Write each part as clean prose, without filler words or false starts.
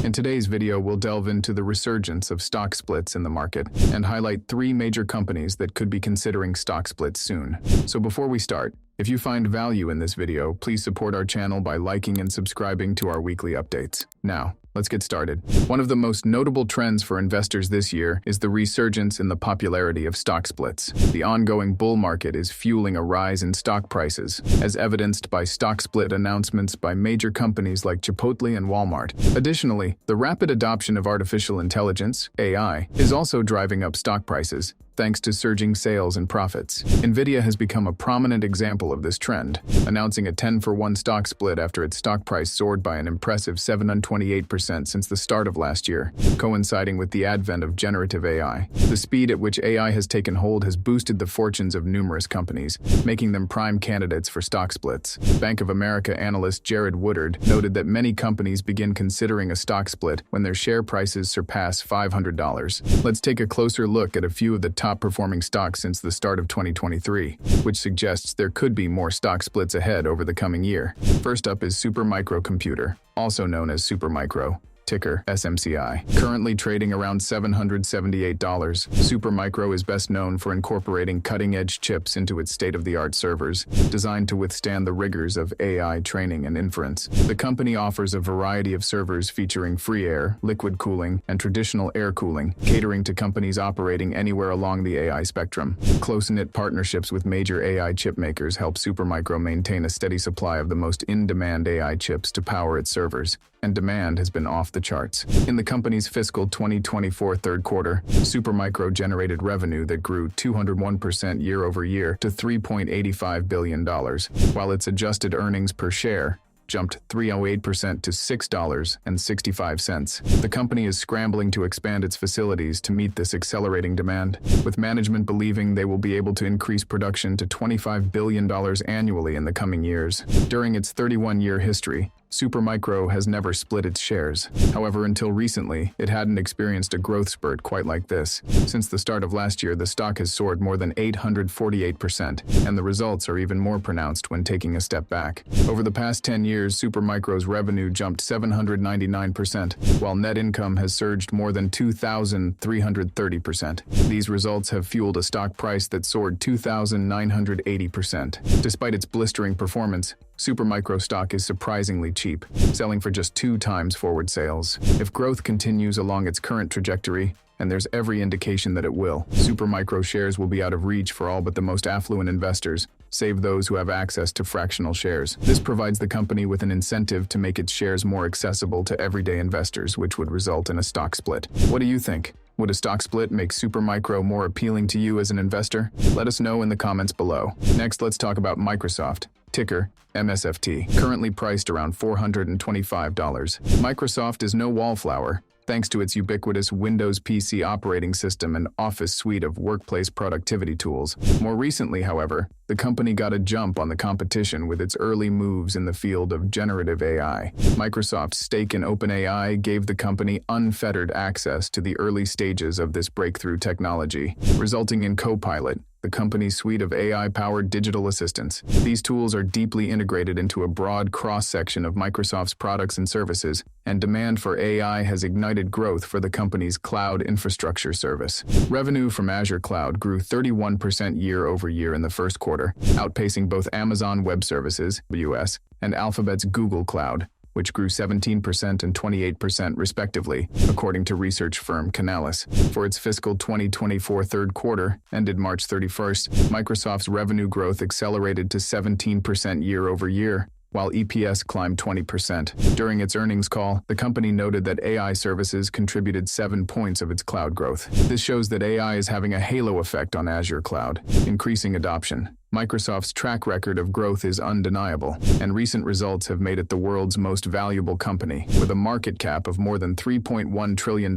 In today's video, we'll delve into the resurgence of stock splits in the market and highlight 3 major companies that could be considering stock splits soon. So before we start, if you find value in this video, please support our channel by liking and subscribing to our weekly updates. Now, let's get started. One of the most notable trends for investors this year is the resurgence in the popularity of stock splits. The ongoing bull market is fueling a rise in stock prices, as evidenced by stock split announcements by major companies like Chipotle and Walmart. Additionally, the rapid adoption of artificial intelligence, AI, is also driving up stock prices, thanks to surging sales and profits. Nvidia has become a prominent example of this trend, announcing a 10-for-1 stock split after its stock price soared by an impressive 728% since the start of last year, coinciding with the advent of generative AI. The speed at which AI has taken hold has boosted the fortunes of numerous companies, making them prime candidates for stock splits. Bank of America analyst Jared Woodard noted that many companies begin considering a stock split when their share prices surpass $500. Let's take a closer look at a few of the top-performing stocks since the start of 2023, which suggests there could be more stock splits ahead over the coming year. First up is Supermicro Computer, also known as Supermicro, ticker SMCI. Currently trading around $778, Supermicro is best known for incorporating cutting-edge chips into its state-of-the-art servers, designed to withstand the rigors of AI training and inference. The company offers a variety of servers featuring free air, liquid cooling, and traditional air cooling, catering to companies operating anywhere along the AI spectrum. Close-knit partnerships with major AI chip makers help Supermicro maintain a steady supply of the most in-demand AI chips to power its servers, and demand has been off the charts. In the company's fiscal 2024 third quarter, Supermicro generated revenue that grew 201% year-over-year to $3.85 billion, while its adjusted earnings per share jumped 308% to $6.65. The company is scrambling to expand its facilities to meet this accelerating demand, with management believing they will be able to increase production to $25 billion annually in the coming years. During its 31-year history, Supermicro has never split its shares. However, until recently, it hadn't experienced a growth spurt quite like this. Since the start of last year, the stock has soared more than 848%, and the results are even more pronounced when taking a step back. Over the past 10 years, Supermicro's revenue jumped 799%, while net income has surged more than 2,330%. These results have fueled a stock price that soared 2,980%. Despite its blistering performance, Supermicro stock is surprisingly cheap, selling for just 2 times forward sales. If growth continues along its current trajectory, and there's every indication that it will, Supermicro shares will be out of reach for all but the most affluent investors, save those who have access to fractional shares. This provides the company with an incentive to make its shares more accessible to everyday investors, which would result in a stock split. What do you think? Would a stock split make Supermicro more appealing to you as an investor? Let us know in the comments below. Next, let's talk about Microsoft, ticker MSFT, currently priced around $425. Microsoft is no wallflower, thanks to its ubiquitous Windows PC operating system and Office suite of workplace productivity tools. More recently, however, the company got a jump on the competition with its early moves in the field of generative AI. Microsoft's stake in OpenAI gave the company unfettered access to the early stages of this breakthrough technology, resulting in Copilot, the company's suite of AI-powered digital assistants. These tools are deeply integrated into a broad cross-section of Microsoft's products and services, and demand for AI has ignited growth for the company's cloud infrastructure service. Revenue from Azure Cloud grew 31% year-over-year in the first quarter, outpacing both Amazon Web Services (AWS) and Alphabet's Google Cloud, which grew 17% and 28% respectively, according to research firm Canalys. For its fiscal 2024 third quarter, ended March 31st, Microsoft's revenue growth accelerated to 17% year-over-year, while EPS climbed 20%. During its earnings call, the company noted that AI services contributed 7 points of its cloud growth. This shows that AI is having a halo effect on Azure Cloud, increasing adoption. Microsoft's track record of growth is undeniable, and recent results have made it the world's most valuable company, with a market cap of more than $3.1 trillion,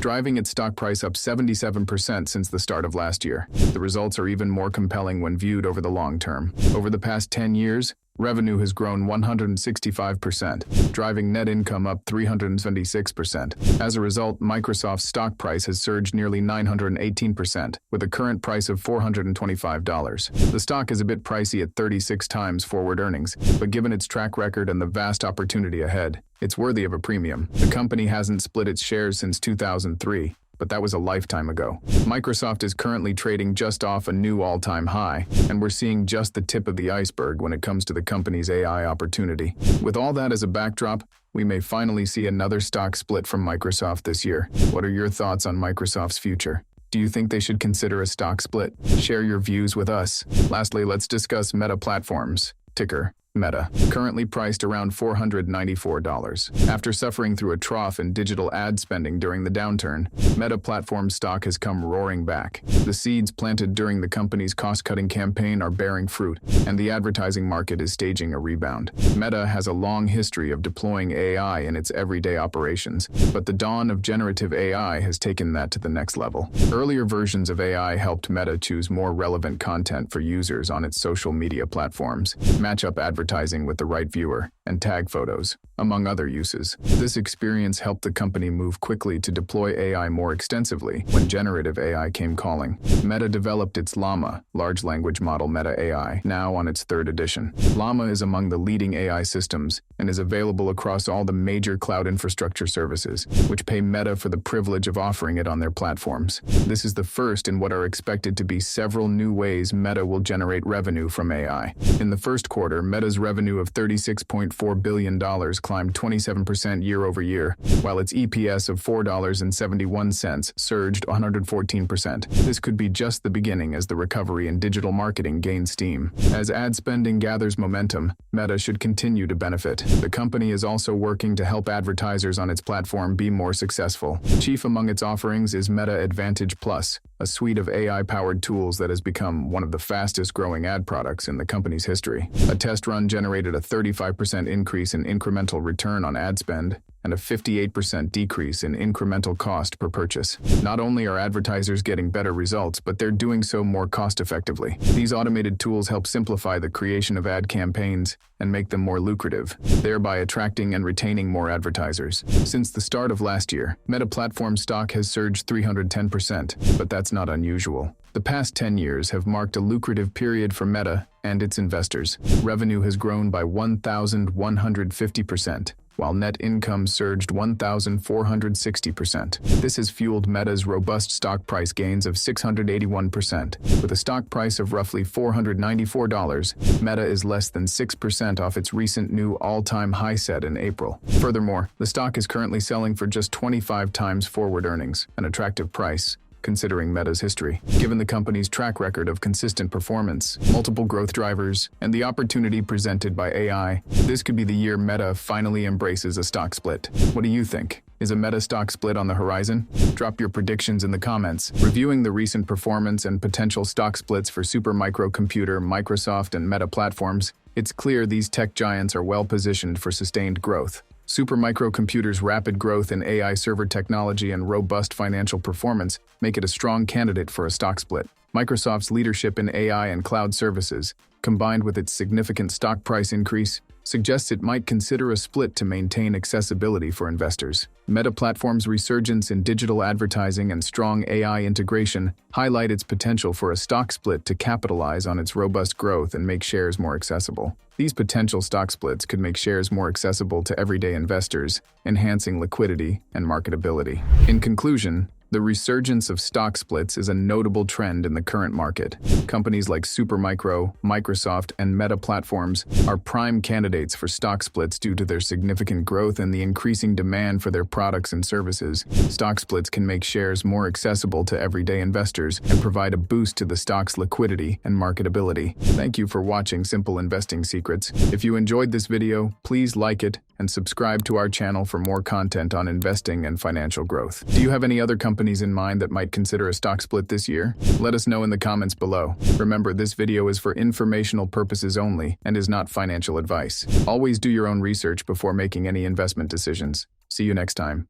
driving its stock price up 77% since the start of last year. The results are even more compelling when viewed over the long term. Over the past 10 years, Revenue has grown 165%, driving net income up 376%. As a result, Microsoft's stock price has surged nearly 918%, with a current price of $425. The stock is a bit pricey at 36 times forward earnings, but given its track record and the vast opportunity ahead, it's worthy of a premium. The company hasn't split its shares since 2003, but that was a lifetime ago. Microsoft is currently trading just off a new all-time high, and we're seeing just the tip of the iceberg when it comes to the company's AI opportunity. With all that as a backdrop, we may finally see another stock split from Microsoft this year. What are your thoughts on Microsoft's future? Do you think they should consider a stock split? Share your views with us. Lastly, let's discuss Meta Platforms, ticker Meta, currently priced around $494. After suffering through a trough in digital ad spending during the downturn, Meta Platform stock has come roaring back. The seeds planted during the company's cost-cutting campaign are bearing fruit, and the advertising market is staging a rebound. Meta has a long history of deploying AI in its everyday operations, but the dawn of generative AI has taken that to the next level. Earlier versions of AI helped Meta choose more relevant content for users on its social media platforms, match up advertising with the right viewer, and tag photos, among other uses. This experience helped the company move quickly to deploy AI more extensively when generative AI came calling. Meta developed its Llama, large language model Meta AI, now on its third edition. Llama is among the leading AI systems and is available across all the major cloud infrastructure services, which pay Meta for the privilege of offering it on their platforms. This is the first in what are expected to be several new ways Meta will generate revenue from AI. In the first quarter, Meta's revenue of $36.4 billion climbed 27% year over year, while its EPS of $4.71 surged 114%. This could be just the beginning as the recovery in digital marketing gains steam. As ad spending gathers momentum, Meta should continue to benefit. The company is also working to help advertisers on its platform be more successful. Chief among its offerings is Meta Advantage Plus, a suite of AI-powered tools that has become one of the fastest-growing ad products in the company's history. A test run generated a 35% increase in incremental return on ad spend and a 58% decrease in incremental cost per purchase. Not only are advertisers getting better results, but they're doing so more cost-effectively. These automated tools help simplify the creation of ad campaigns and make them more lucrative, thereby attracting and retaining more advertisers. Since the start of last year, Meta Platform stock has surged 310%, but that's not unusual. The past 10 years have marked a lucrative period for Meta and its investors. Revenue has grown by 1,150%. While net income surged 1,460%. This has fueled Meta's robust stock price gains of 681%. With a stock price of roughly $494, Meta is less than 6% off its recent new all-time high set in April. Furthermore, the stock is currently selling for just 25 times forward earnings, an attractive price considering Meta's history. Given the company's track record of consistent performance, multiple growth drivers, and the opportunity presented by AI, this could be the year Meta finally embraces a stock split. What do you think? Is a Meta stock split on the horizon? Drop your predictions in the comments. Reviewing the recent performance and potential stock splits for Supermicro Computer, Microsoft, and Meta Platforms, it's clear these tech giants are well positioned for sustained growth. Supermicro Computer's rapid growth in AI server technology and robust financial performance make it a strong candidate for a stock split. Microsoft's leadership in AI and cloud services, combined with its significant stock price increase, suggests it might consider a split to maintain accessibility for investors. Meta Platform's resurgence in digital advertising and strong AI integration highlight its potential for a stock split to capitalize on its robust growth and make shares more accessible. These potential stock splits could make shares more accessible to everyday investors, enhancing liquidity and marketability. In conclusion, the resurgence of stock splits is a notable trend in the current market. Companies like Supermicro, Microsoft, and Meta Platforms are prime candidates for stock splits due to their significant growth and the increasing demand for their products and services. Stock splits can make shares more accessible to everyday investors and provide a boost to the stock's liquidity and marketability. Thank you for watching Simple Investing Secrets. If you enjoyed this video, please like it and subscribe to our channel for more content on investing and financial growth. Do you have any other companies in mind that might consider a stock split this year? Let us know in the comments below. Remember, this video is for informational purposes only and is not financial advice. Always do your own research before making any investment decisions. See you next time.